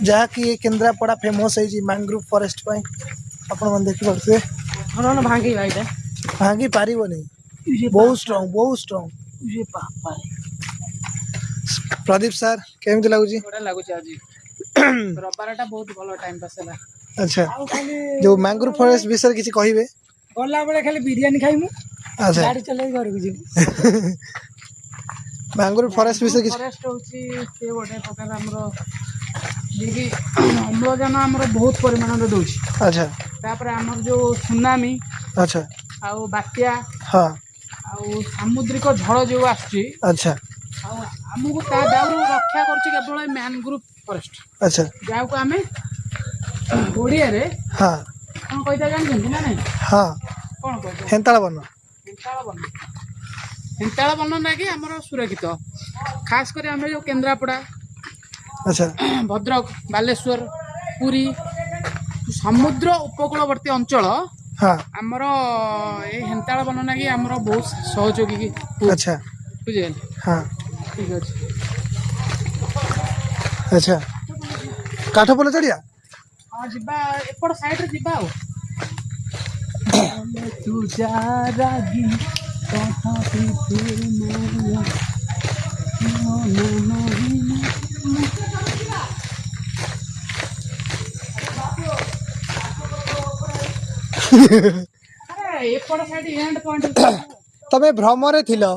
जहाँकि केन्द्रापड़ा फेमस है mangrove forest पे आपण मन देखि पड़ते हाँ भांगी भाई भांगी पारिबो नहीं बहुत स्ट्रांग ये पापा प्रदीप सर केमती लगुच बड़ा लगुच आज रविवारटा बहुत भल टाइम पास है। अच्छा जो मैंग्रोव फॉरेस्ट विषय किसी कहिबे गला बेले खाली बिरयानी खाइमु अच्छा गाड़ी चले घर को जीमु मैंग्रोव फॉरेस्ट विषय किसी फॉरेस्ट होची से गोटे प्रकार हमरो जेकी अम्लजान हमरो बहुत परिमाण रे दोछि। अच्छा तापर हमर जो सुनामी अच्छा आउ बात्या हाँ आउ सामुद्रिक झड़ जो आछि अच्छा आमको ता दाउरू रक्षा करछि केवल मैंग्रोव फॉरेस्ट अच्छा जाको आमे ओडिया रे हाँ कोन कहिता जानछन ना नहीं हाँ कोन कहतो हेंताल बन हिंताल बन ना कि हमर सुरक्षित खास कर आमे जो केन्द्रापड़ा अच्छा भद्रक बालेश्वर पुरी समुद्र उपकूलवर्ती अंचल हाँ आमर ए हेंताल बन ना कि हमर बहुत सहयोगी अच्छा बुझे हाँ ठीक अछि अच्छा काठ पोल चढ़िया हाँ जिबा एपट साइड रे जिबा तू जा रागी कहाँ एपट साइड एंड पॉइंट तमे भ्रमरे थिलो